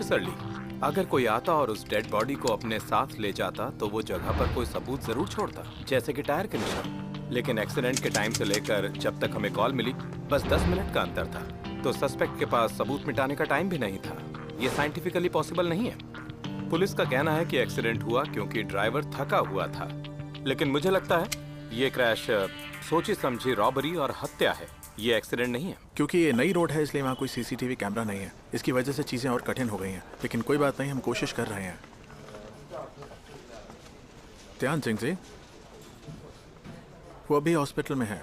Officer ली, अगर कोई आता और उस डेड बॉडी को अपने साथ ले जाता तो वो जगह पर कोई सबूत जरूर छोड़ता, जैसे कि टायर के निशान। लेकिन एक्सीडेंट के टाइम से लेकर जब तक हमें कॉल मिली बस 10 मिनट का अंतर था, तो सस्पेक्ट के पास सबूत मिटाने का टाइम भी नहीं था। ये साइंटिफिकली पॉसिबल नहीं है। पुलिस का कहना है कि एक्सीडेंट हुआ क्योंकि ड्राइवर थका हुआ था, लेकिन मुझे लगता है ये क्रैश सोची समझी रॉबरी और हत्या है, ये एक्सीडेंट नहीं है। क्योंकि ये नई रोड है इसलिए वहाँ कोई सीसीटीवी कैमरा नहीं है, इसकी वजह से चीज़ें और कठिन हो गई हैं। लेकिन कोई बात नहीं, हम कोशिश कर रहे हैं। ध्यान सिंह जी, वो अभी हॉस्पिटल में है।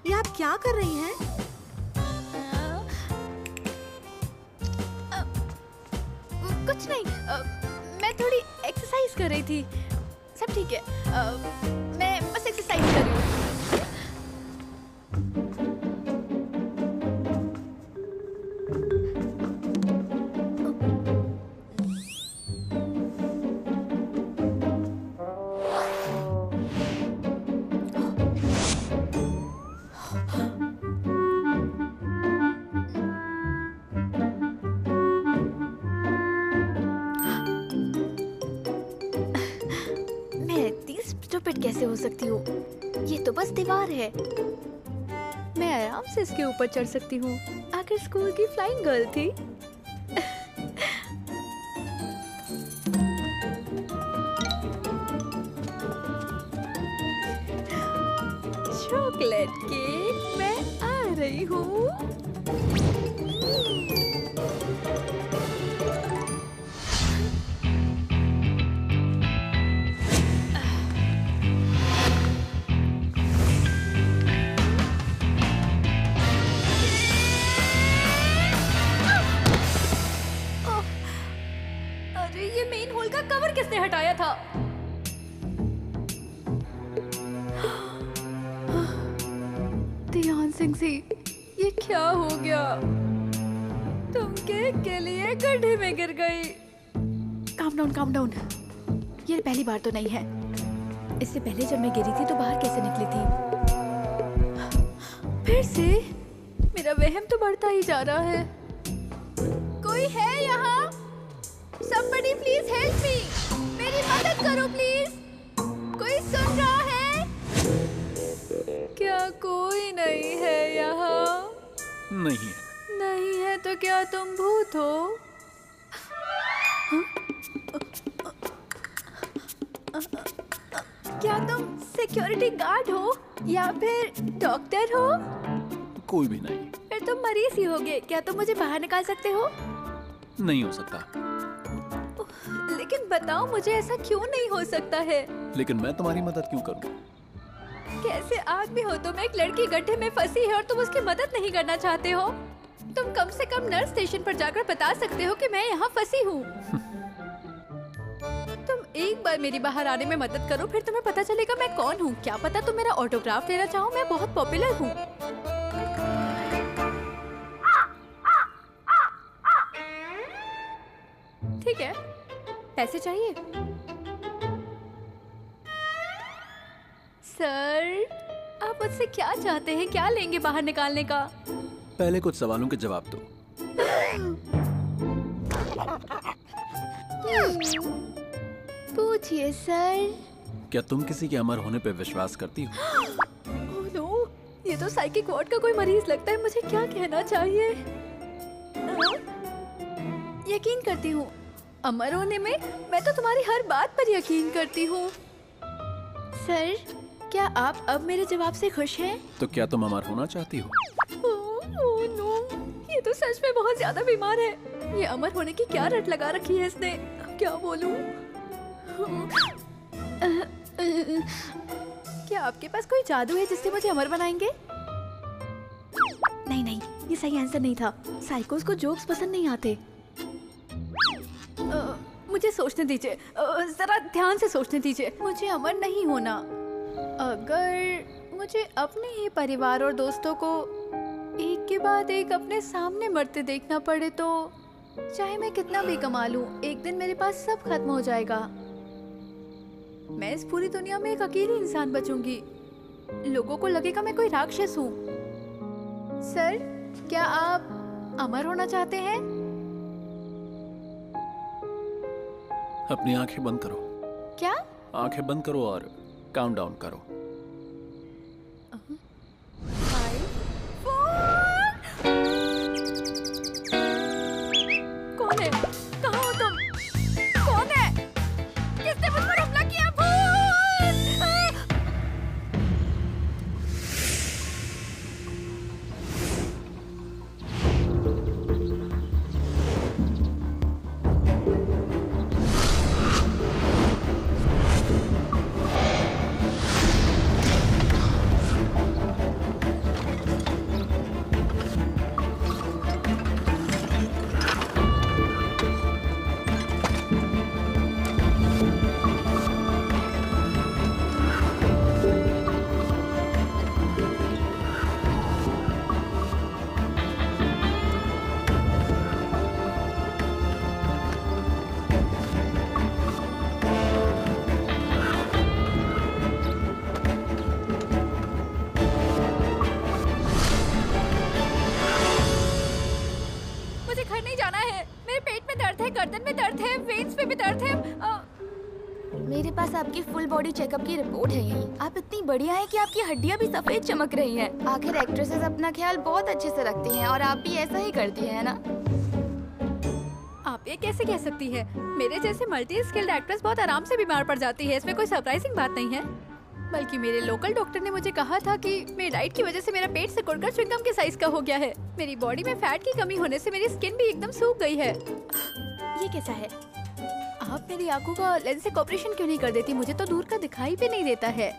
ये आप क्या कर रही हैं? कुछ नहीं, मैं थोड़ी एक्सरसाइज कर रही थी। सब ठीक है, मैं बस एक्सरसाइज कर रही हूँ। कैसे हो सकती हूँ? ये तो बस दीवार है, मैं आराम से इसके ऊपर चढ़ सकती हूँ। आखिर स्कूल की फ्लाइंग गर्ल थी। चॉकलेट केक, मैं आ रही हूँ। किसने हटाया था? ध्यान सिंह जी, ये क्या हो गया? तुम केक के लिए गड्ढे में गिर गई। Calm down. ये पहली बार तो नहीं है। इससे पहले जब मैं गिरी थी तो बाहर कैसे निकली थी? फिर से मेरा वहम तो बढ़ता ही जा रहा है। कोई है यहाँ? Somebody please help me! मेरी मदद करो प्लीज। कोई सुन रहा है? क्या कोई नहीं है यहाँ? नहीं है। नहीं है तो क्या तुम भूत हो? क्या तुम सिक्योरिटी गार्ड हो या फिर डॉक्टर हो? कोई भी नहीं। फिर तुम मरीज ही होगे। क्या तुम मुझे बाहर निकाल सकते हो? नहीं हो सकता। लेकिन बताओ मुझे, ऐसा क्यों नहीं हो सकता है? लेकिन मैं तुम्हारी मदद क्यों करूं? कैसे आदमी हो तुम? एक लड़की गड्ढे में फंसी है और तुम उसकी मदद नहीं करना चाहते हो? तुम कम से कम नर्स स्टेशन पर जाकर बता सकते हो कि मैं यहाँ फंसी हूँ। तुम एक बार मेरी बाहर आने में मदद करो, फिर तुम्हें पता चलेगा मैं कौन हूँ। क्या पता तुम मेरा ऑटोग्राफ लेना चाहो, मैं बहुत पॉपुलर हूँ। ठीक है, पैसे चाहिए? सर, आप मुझसे क्या चाहते हैं? क्या लेंगे बाहर निकालने का? पहले कुछ सवालों के जवाब दो। पूछिए सर। क्या तुम किसी के अमर होने पर विश्वास करती हो? ओह नो, ये तो साइकिक वार्ड का कोई मरीज लगता है। मुझे क्या कहना चाहिए? यकीन करती हूँ अमर होने में। मैं तो तुम्हारी हर बात पर यकीन करती हूँ। सर, क्या आप अब मेरे जवाब से खुश हैं? तो क्या तुम अमर होना चाहती हो? ओह नो, ये तो सच में बहुत ज्यादा बीमार है। ये अमर होने की क्या रट लगा रखी है इसने। अब क्या बोलूं? क्या आपके पास कोई जादू है जिससे मुझे अमर बनाएंगे? नहीं नहीं, ये सही आंसर नहीं था। साइकोस को जोक्स पसंद नहीं आते। मुझे सोचने दीजिए, जरा ध्यान से सोचने दीजिए। मुझे अमर नहीं होना। अगर मुझे अपने ही परिवार और दोस्तों को एक के बाद एक अपने सामने मरते देखना पड़े तो चाहे मैं कितना भी कमा लूं, एक दिन मेरे पास सब खत्म हो जाएगा। मैं इस पूरी दुनिया में एक अकेली इंसान बचूंगी। लोगों को लगेगा मैं कोई राक्षस हूँ। सर, क्या आप अमर होना चाहते हैं? अपनी आंखें बंद करो। क्या? आंखें बंद करो और काउंट डाउन करो। 5, 4। कौन है? कहाँ हो तुम? कौन है? किसने मुझ पर हमला किया? भूत! मुझे घर नहीं जाना है। मेरे पेट में दर्द है, गर्दन में दर्द है, वेन्स पे भी दर्द है। मेरे पास आपकी फुल बॉडी चेकअप की रिपोर्ट है यहीं। आप इतनी बढ़िया हैं कि आपकी हड्डियां भी सफेद चमक रही हैं। आखिर एक्ट्रेसेस अपना ख्याल बहुत अच्छे से रखती हैं और आप भी ऐसा ही करती हैं, है ना? आप ये कैसे कह सकती है? मेरे जैसे मल्टी स्किल्ड एक्ट्रेस बहुत आराम से बीमार पड़ जाती है। इसमें कोई सरप्राइजिंग बात नहीं है। बल्कि मेरे लोकल डॉक्टर ने मुझे कहा था कि मेरी डाइट की वजह से मेरा पेट सिकुड़कर च्युइंगम के साइज का हो गया है। मेरी बॉडी में फैट की कमी होने से मेरी स्किन भी एकदम सूख गई है। ये कैसा है? आप मेरी आंखों का लेंस से ऑपरेशन क्यों नहीं कर देती? मुझे तो दूर का दिखाई भी नहीं देता है।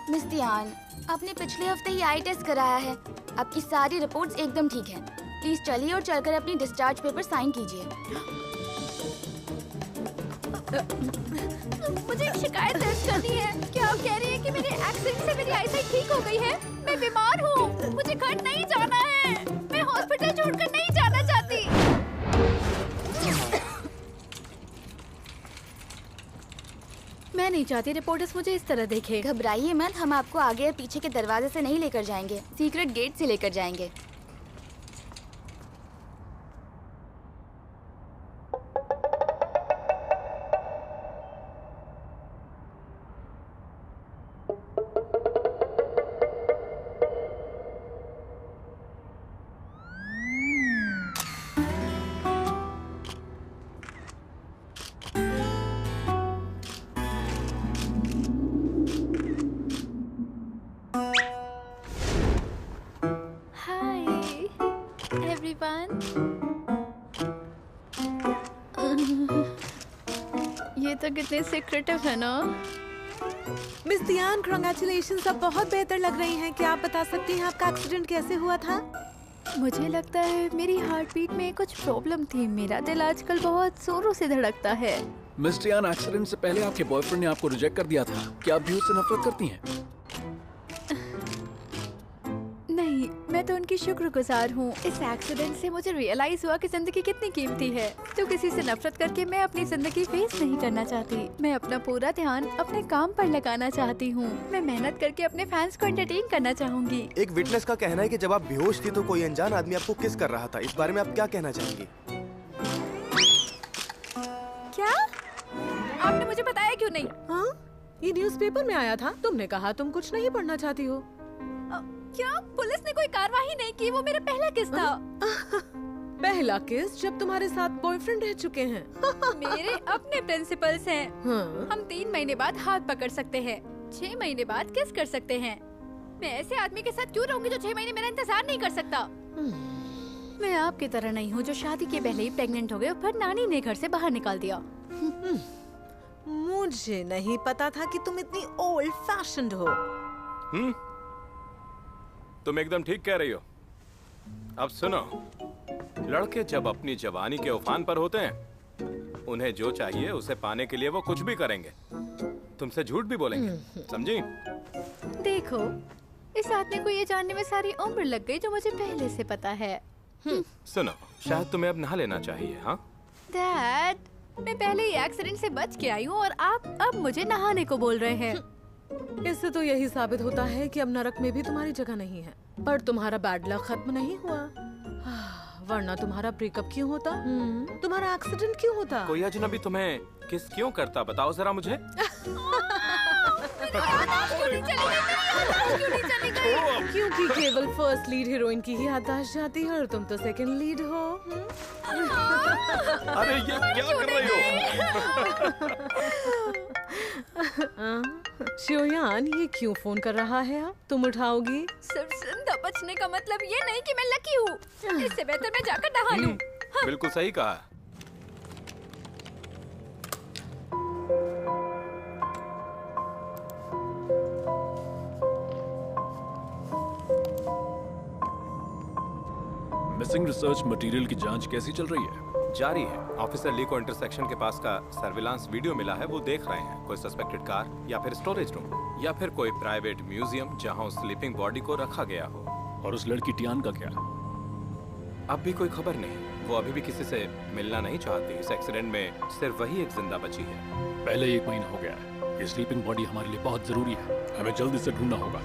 मिस दियान, आपने पिछले हफ्ते ही आई टेस्ट कराया है। आपकी सारी रिपोर्ट्स एकदम ठीक हैं। प्लीज चलिए और चलकर अपनी डिस्चार्ज पेपर साइन कीजिए। मुझे एक शिकायत दर्ज करनी है। क्या आप कह रही हैं कि मेरे एक्सीडेंट से मेरी आईसाइट ठीक हो गई है? मैं बीमार हूँ। मुझे घर नहीं जाना है। मैं हॉस्पिटल छोड़कर नहीं जाना चाहती। मैं नहीं चाहती रिपोर्टर्स मुझे इस तरह देखे। घबराइए मत, हम आपको आगे या पीछे के दरवाजे से नहीं लेकर जाएंगे, सीक्रेट गेट से लेकर जाएंगे। ये तो कितने सीक्रेटिव है ना। मिस दियान, कांग्रेचुलेशंस, आप बहुत बेहतर लग रही हैं। क्या आप बता सकती हैं आपका एक्सीडेंट कैसे हुआ था? मुझे लगता है मेरी हार्ट बीट में कुछ प्रॉब्लम थी। मेरा दिल आजकल बहुत जोरों से धड़कता है। मिस डियान, एक्सीडेंट से पहले आपके बॉयफ्रेंड ने आपको रिजेक्ट कर दिया था। क्या आप भी उससे नफरत करती हैं? नहीं, मैं तो उनकी शुक्रगुजार हूँ। इस एक्सीडेंट से मुझे रियलाइज हुआ कि जिंदगी कितनी कीमती है। तो किसी से नफरत करके मैं अपनी जिंदगी फेस नहीं करना चाहती। मैं अपना पूरा ध्यान अपने काम पर लगाना चाहती हूँ। मैं मेहनत करके अपने फैंस को एंटरटेन करना चाहूँगी। एक विटनेस का कहना है कि जब आप बेहोश थी तो कोई अनजान आदमी आपको किस कर रहा था। इस बारे में आप क्या कहना चाहेंगी? क्या? आपने मुझे बताया क्यों नहीं? हाँ, ये न्यूज़पेपर में आया था। तुमने कहा तुम कुछ नहीं पढ़ना चाहती हो। क्या पुलिस ने कोई कार्रवाई नहीं की? वो मेरा पहला किस था। पहला किस जब तुम्हारे साथ बॉयफ्रेंड रह चुके हैं। मेरे अपने प्रिंसिपल्स हैं। हाँ। हम 3 महीने बाद हाथ पकड़ सकते हैं, 6 महीने बाद किस कर सकते हैं। मैं ऐसे आदमी के साथ क्यों रहूंगी जो 6 महीने मेरा इंतजार नहीं कर सकता? मैं आपकी तरह नहीं हूँ जो शादी के पहले ही प्रेग्नेंट हो गए और फिर नानी ने घर से बाहर निकाल दिया। मुझे नहीं पता था कि तुम इतनी ओल्ड फैशन्ड हो। तुम एकदम ठीक कह रही हो। अब सुनो, लड़के जब अपनी जवानी के उफान पर होते हैं, उन्हें जो चाहिए उसे पाने के लिए वो कुछ भी करेंगे। तुमसे झूठ भी बोलेंगे, समझी? देखो, इस आदमी को ये जानने में सारी उम्र लग गई जो मुझे पहले से पता है। सुनो, शायद तुम्हें अब नहा लेना चाहिए। हाँ डैड, मैं पहले ही एक्सीडेंट से बच के आई हूँ और आप अब मुझे नहाने को बोल रहे हैं। इससे तो यही साबित होता है कि अब नरक में भी तुम्हारी जगह नहीं है। पर तुम्हारा बैड लक खत्म नहीं हुआ, वरना तुम्हारा ब्रेकअप क्यों होता? तुम्हारा एक्सीडेंट क्यों होता? कोई अजनबी तुम्हें किस क्यों करता, बताओ जरा मुझे। क्योंकि केवल फर्स्ट लीड हीरोइन की ही याददाश्त जाती है और तुम तो सेकंड लीड हो। अरे ये क्या कर रही हो? शियोयान, ये क्यों फोन कर रहा है? अब तुम उठाओगी? सिर्फ जिंदा बचने का मतलब ये नहीं कि मैं लकी हूँ। इससे बेहतर मैं जाकर नहा लूं। बिल्कुल सही कहा। मिसिंग रिसर्च मटेरियल की जांच कैसी चल रही है? जारी है। ऑफिसर ली को इंटरसेक्शन के पास का सर्विलांस वीडियो मिला है, वो देख रहे हैं। कोई सस्पेक्टेड कार या फिर स्टोरेज रूम या फिर कोई प्राइवेट म्यूजियम जहां उस स्लीपिंग बॉडी को रखा गया हो। और उस लड़की टियान का क्या? अब भी कोई खबर नहीं। वो अभी भी किसी से मिलना नहीं चाहती। इस एक्सीडेंट में सिर्फ वही एक जिंदा बची है। पहले 1 महीना हो गया है। ये स्लीपिंग बॉडी हमारे लिए बहुत जरूरी है। हमें जल्दी से ढूंढना होगा।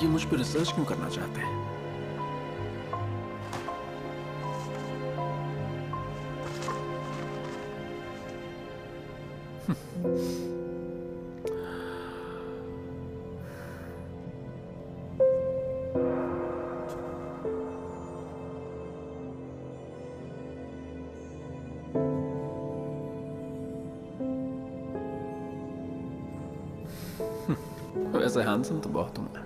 ये मुझ पर रिसर्च क्यों करना चाहते हैं? वैसे हैंडसम तो बहुत हूं मैं।